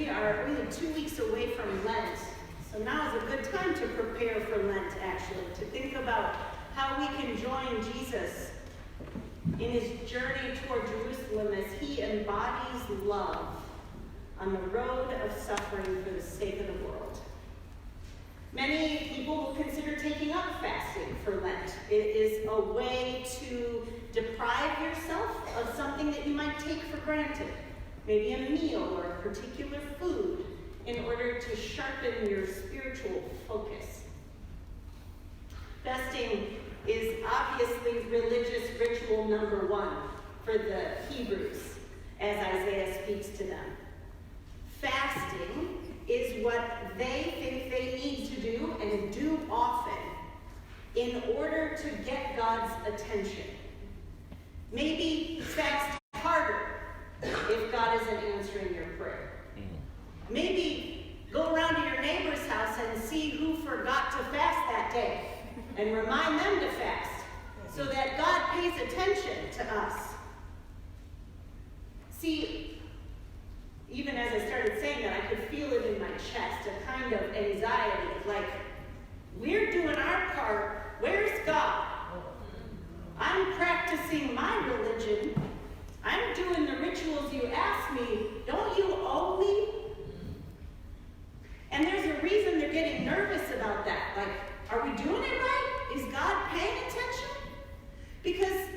we are only 2 weeks away from Lent. So now is a good time to prepare for Lent, actually, to think about how we can join Jesus in his journey toward Jerusalem as he embodies love on the road of suffering for the sake of the world. Many people will consider taking up fasting for Lent. It is a way to deprive yourself of something that you might take for granted, maybe a meal or a particular food, in order to sharpen your spiritual focus. Fasting is obviously religious ritual number one for the Hebrews, as Isaiah speaks to them. Fasting is what they think they need to do and do often in order to get God's attention. Maybe fast harder if God isn't answering your prayer. Maybe go around to your neighbor's house and see who forgot to fast that day and remind them to fast so that God pays attention to us. See, even as I started saying that, I could feel it in my chest, a kind of anxiety, like, we're doing our part, where's God? I'm practicing my religion. I'm doing the rituals you asked me. Don't you owe me? And there's a reason they're getting nervous about that. Like, are we doing it right? Is God paying attention? Because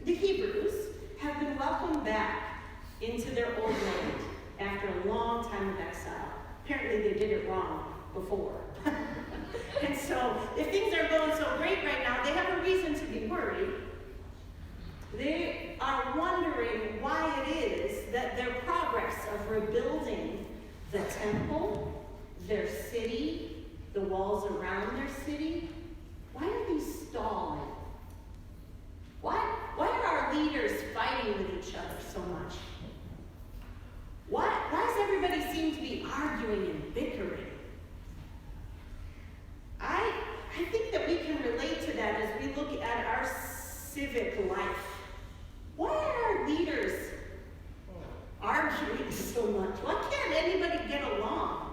the Hebrews have been welcomed back into their old land after a long time of exile. Apparently they did it wrong before. And so if things are going so great right now, they have a reason to be worried. They are wondering why it is that their progress of rebuilding the temple, their city, the walls around their city, why are these stalling? Why are our leaders fighting with each other so much? Why does everybody seem to be arguing and bickering? I think that we can relate to that as we look at our civic life. Why are our leaders arguing so much? Why can't anybody get along?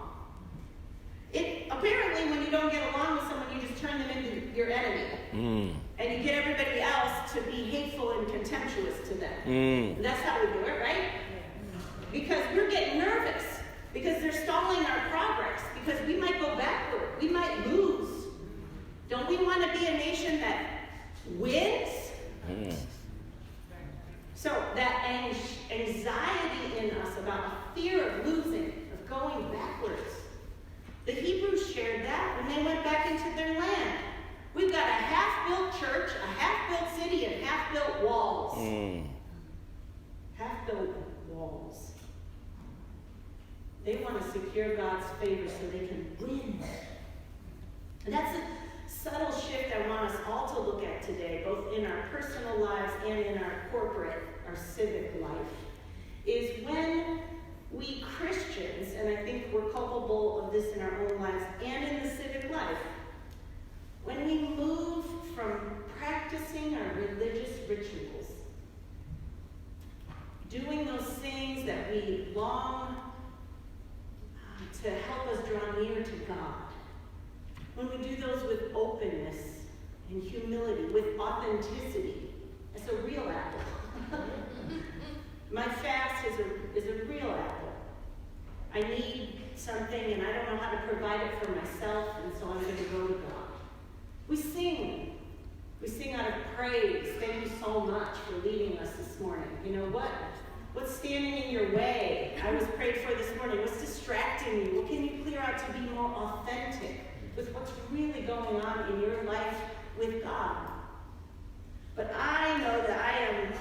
Apparently, when you don't get along with someone, you just turn them into your enemy. And you get everybody else to be hateful and contemptuous to them. And that's how we do it, right? Because we're getting nervous. Because they're stalling our progress. Because we might go backward. We might lose. Don't we want to be a nation that wins? So that anxiety in us about a fear of losing, of going backwards. The Hebrews shared that when they went back into their land. We've got a half-built church, a half-built city, and half-built walls. Half-built walls. They want to secure God's favor so they can win. And that's a subtle shift I want us all to look at today, both in our personal lives and in our corporate, our civic life, is when we Christians, and I think we're culpable of this in our own lives and in the civic life, when we move from practicing our religious rituals, doing those things that we long to help us draw near to God, when we do those with openness and humility, with authenticity, it's a real apple. My fast is a real apple. I need something and I don't know how to provide it for myself, and so I'm going to go to God. We sing. We sing out of praise. Thank you so much for leading us this morning. You know what? What's standing in your way? I was prayed for this morning. What's distracting you? What can you clear out to be more authentic with what's really going on in your life with God? But I know that I am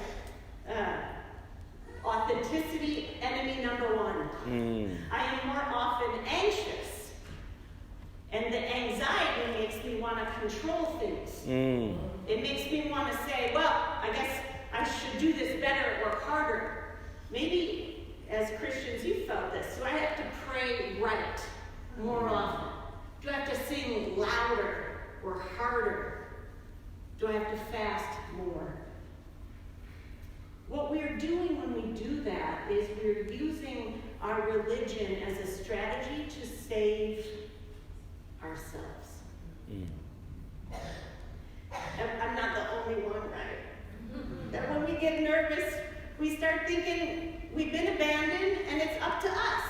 authenticity enemy number one. I am more often anxious, and the anxiety makes me want to control things. It makes me want to say, well, I guess I should do this better or harder. Maybe as Christians you felt this. Do I have to pray right more often? Do I have to sing louder or harder? Do I have to fast more? What we're doing when we do that is we're using our religion as a strategy to save ourselves. I'm not the only one, right? That when we get nervous, we start thinking we've been abandoned and it's up to us.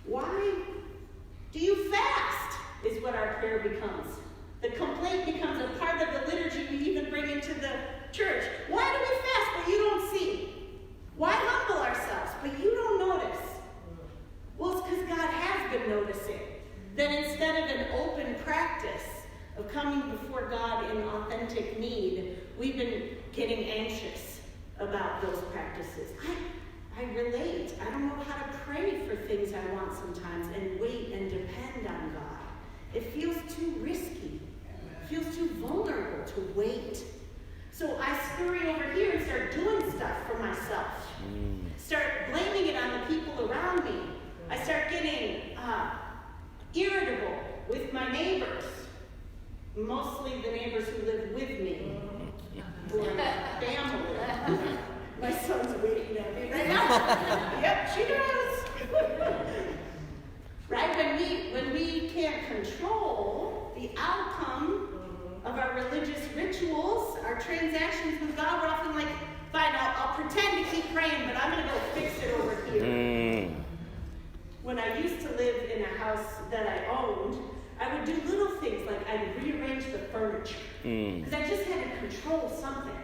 Why do you fast? Is what our prayer becomes. The complaint becomes a part of the liturgy we even bring into the church. Why do we fast but you don't see? Why humble ourselves but you don't notice? Well, it's because God has been noticing. That instead of an open practice of coming before God in authentic need, we've been getting anxious about those practices. I relate. I don't know how to pray for things I want sometimes and wait and depend on God. It feels too risky. It feels too vulnerable to wait. So I scurry over here and start doing stuff for myself. Start blaming it on the people around me. I start getting irritable with my neighbors. Mostly the neighbors who live with me. Who are family. My son's waiting at me right now. Yep, she does. Right? When we can't control the outcome of our religious rituals, our transactions with God, we're often like, fine, I'll pretend to keep praying, but I'm going to go fix it over here. When I used to live in a house that I owned, I would do little things like I'd rearrange the furniture. Because I just had to control something.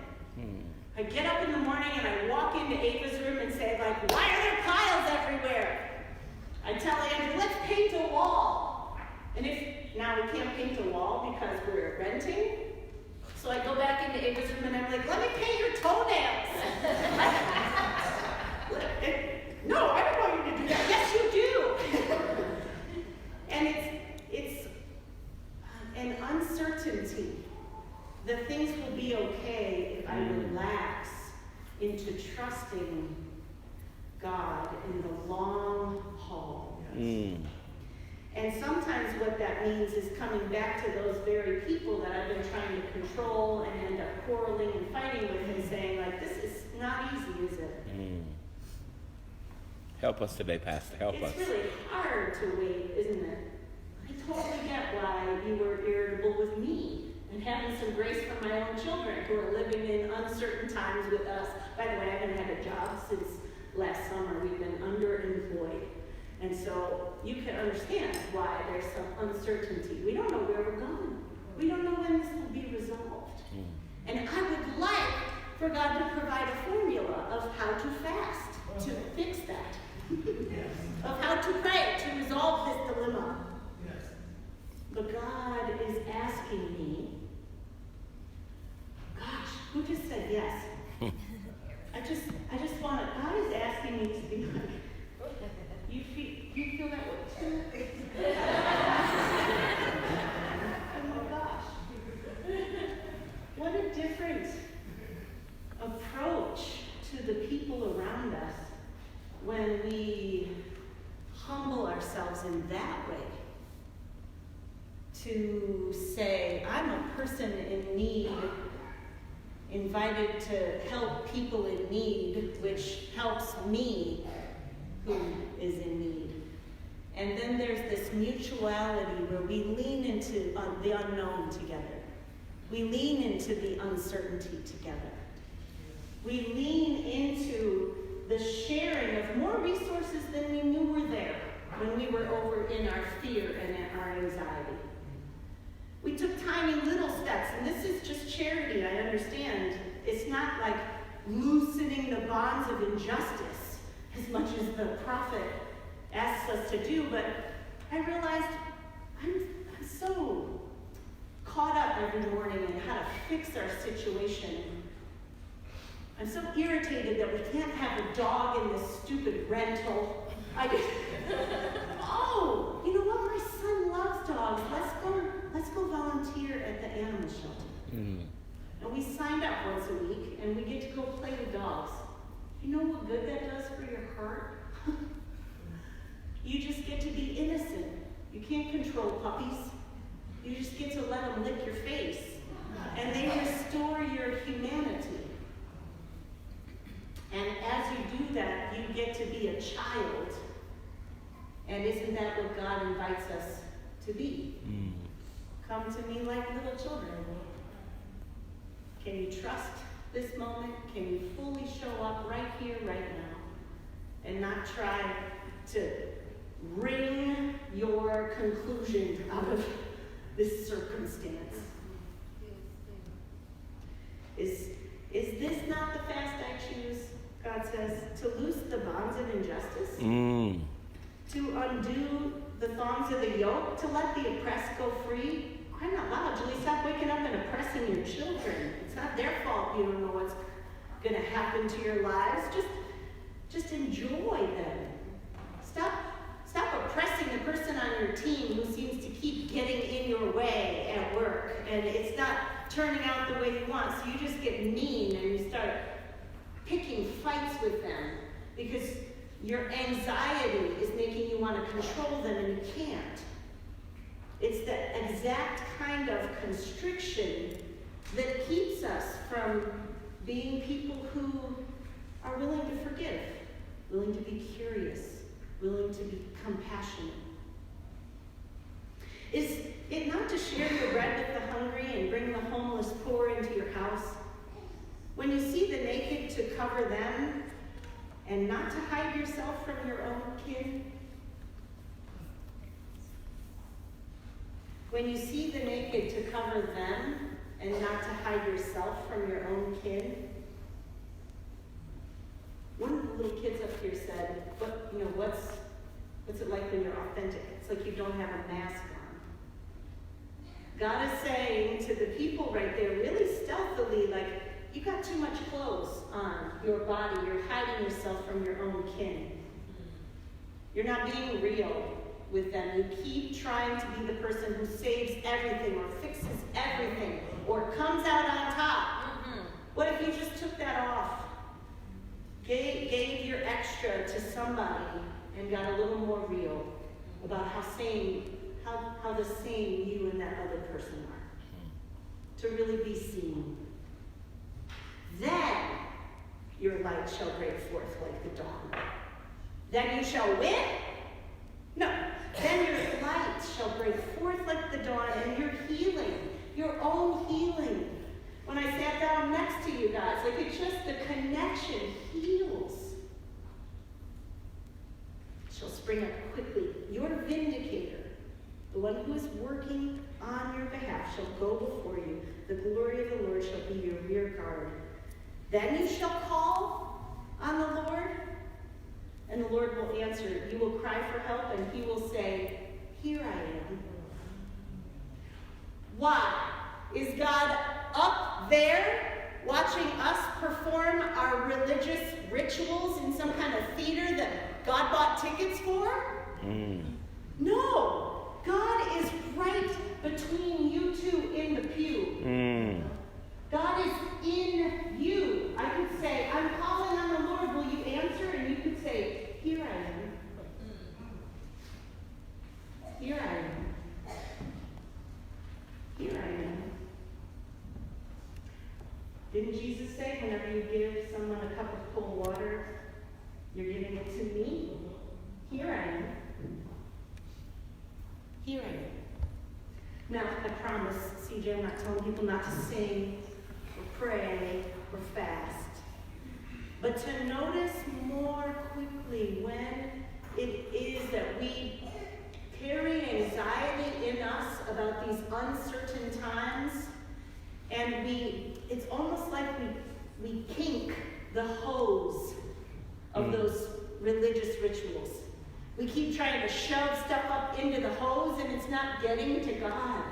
I'd get up in the morning and I'd walk into Ava's room and say, like, why are there piles everywhere? I'd tell Andrew, let's paint a wall. And now we can't paint a wall because we're renting. So I go back into Ava's room and I'm like, let me paint your toenails. No, I don't want you to do that. Yes, you do. And it's an uncertainty. The things will be okay if I relax into trusting God in the long haul. And sometimes what that means is coming back to those very people that I've been trying to control and end up quarreling and fighting with and saying, like, this is not easy, is it? Help us today, Pastor. Help us. It's really hard to wait, isn't it? I totally get why you were irritable with me and having some grace for my own children who are living in uncertain times with us. By the way, I haven't had a job since last summer. We've been underemployed. And so you can understand why there's some uncertainty. We don't know where we're going. We don't know when this will be resolved. And I would like for God to provide a formula of how to fast to fix that. Of how to pray to resolve this dilemma. But God is asking me, gosh, who just said yes? I just want to, God is asking me to be like, you feel that way too? Oh my gosh. What a different approach to the people around us when we humble ourselves in that way. To say, I'm a person in need, invited to help people in need, which helps me who is in need. And then there's this mutuality where we lean into the unknown together. We lean into the uncertainty together. We lean into the sharing of more resources than we knew were there when we were over in our fear and in our anxiety. We took tiny little steps, and this is just charity, I understand. It's not like loosening the bonds of injustice as much as the prophet asks us to do, but I realized I'm so caught up every morning in how to fix our situation. I'm so irritated that we can't have a dog in this stupid rental. Oh, you know what? My son loves dogs. Let's go volunteer at the animal shelter. And we signed up once a week, and we get to go play with dogs. You know what good that does for your heart? You just get to be innocent. You can't control puppies. You just get to let them lick your face. And they restore your humanity. And as you do isn't that what God invites us to be? Come to me like little children. Can you trust this moment? Can you fully show up right here, right now? And not try to wring your conclusion out of this circumstance? Is this not the fast I choose? God says, to loose the bonds of injustice, to undo the thongs of the yoke, to let the oppressed go free. Crying out loud, Julie, stop waking up and oppressing your children. It's not their fault you don't know what's going to happen to your lives. Just enjoy them. Stop oppressing the person on your team who seems to keep getting in your way at work, and it's not turning out the way you want, so you just get mean and you start picking fights with them because your anxiety is making you want to control them and you can't. It's the exact kind of constriction that keeps us from being people who are willing to forgive, willing to be curious, willing to be compassionate. Is it not to share your bread with the hungry and bring the homeless poor into your house? When you see the naked, to cover them and not to hide yourself from your own kin? When you see the naked, to cover them and not to hide yourself from your own kin? One of the little kids up here said, what's it like when you're authentic? It's like you don't have a mask on. God is saying to the people right there, really stealthily, like, you got too much clothes on your body. You're hiding yourself from your own kin. You're not being real with them. You keep trying to be the person who saves everything or fixes everything or comes out on top. What if you just took that off? Gave your extra to somebody and got a little more real about how the same you and that other person are. To really be seen. Then your light shall break forth like the dawn. Then you shall win? No. Then your light shall break forth like the dawn, and your healing, your own healing. When I sat down next to you guys, like it's just the connection heals. Shall spring up quickly. Your vindicator, the one who is working on your behalf, shall go before you. The glory of the Lord shall be your rear guard. Then you shall call on the Lord, and the Lord will answer. You will cry for help, and he will say, here I am. Why? Is God up there watching us perform our religious rituals in some kind of theater that God bought tickets for? No. God is right between you two in the pew. God is in you. I could say, I'm calling on the Lord. Will you answer? And you could say, here I am. Here I am. Here I am. Didn't Jesus say, whenever you give someone a cup of cold water, you're giving it to me? Here I am. Here I am. Now, I promise, CJ, I'm not telling people not to sing or pray or fast, but to notice more quickly when it is that we carry anxiety in us about these uncertain times, and it's almost like we kink the hose of those religious rituals. We keep trying to shove stuff up into the hose, and it's not getting to God.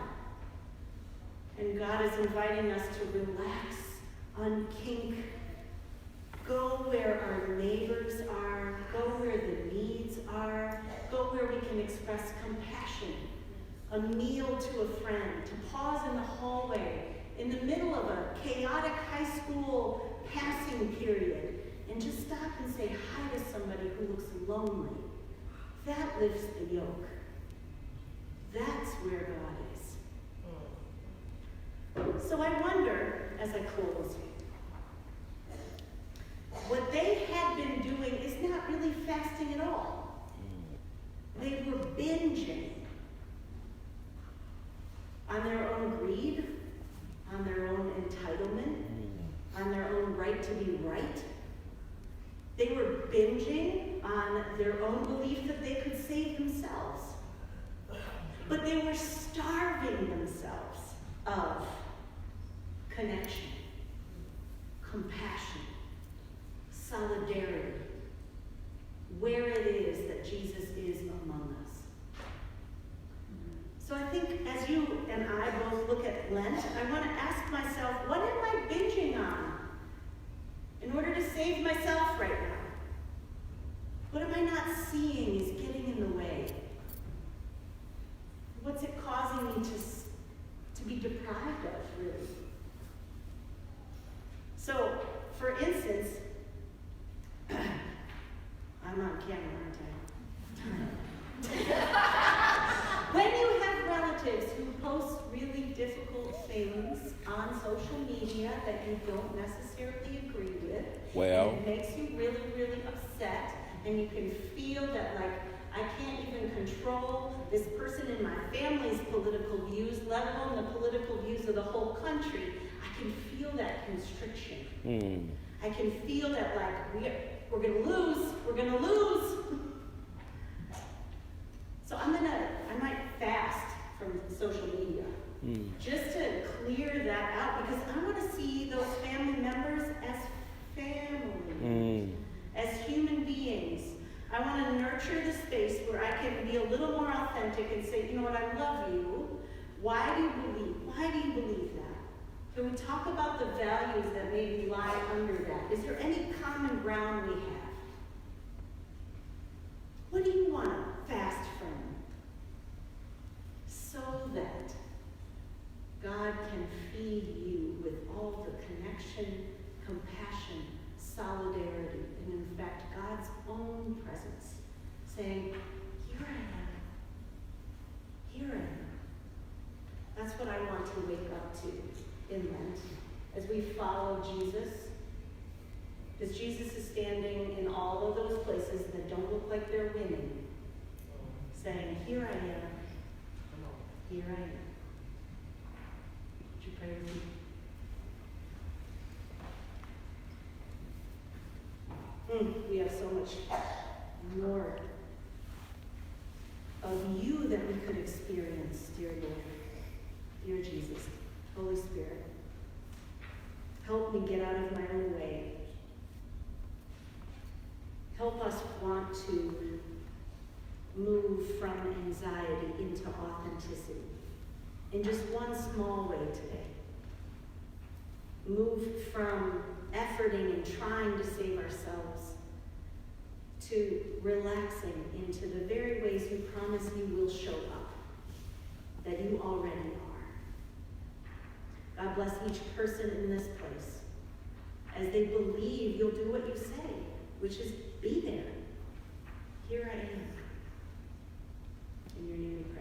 And God is inviting us to relax, unkink, go where our neighbors are, go where the needs are, go where we can express compassion, a meal to a friend, to pause in the hallway in the middle of a chaotic high school passing period and just stop and say hi to somebody who looks lonely. That lifts the yoke. That's where God is. So I wonder, as I close, what they had been doing is not really fasting at all. They were to be right. They were binging on their own belief that they could save themselves. But they were starving themselves of connection, compassion, solidarity, where it is that Jesus is among us. So I think as you and I both look at Lent, I want to ask myself, what am I binging on in order to save myself right now? What am I not seeing is getting in the way? What's it causing me to be deprived of, really? So, for instance, I'm on camera, aren't I? When you have relatives who post really difficult things on social media that you don't necessarily agree with, Well, and it makes you really, really upset, and you can feel that, like, I can't even control this person in my family's political views, let alone the political views of the whole country. I can feel that constriction. I can feel that, like, we're going to lose. We're going to lose. So I might fast from social media just to clear that out, because I want to see those family members as family, as human beings. I want to nurture the space where I can be a little more authentic and say, you know what, I love you. Why do you believe that? Can we talk about the values that maybe lie under that? Is there any common ground we have? What do you want to fast from? So that God can feed you with all the connection, compassion, solidarity, and in fact, God's own presence, saying, here I am. Here I am. That's what I want to wake up to in Lent, as we follow Jesus. Because Jesus is standing in all of those places that don't look like they're winning, saying, here I am. Here I am. Would you pray with me? We have so much more of you that we could experience, dear Lord, dear Jesus, Holy Spirit. Help me get out of my own way. Help us want to move from anxiety into authenticity in just one small way today. Move from efforting and trying to save ourselves to relaxing into the very ways you promise you will show up, that you already are. God bless each person in this place as they believe you'll do what you say, which is be there. Here I am. In your name we pray.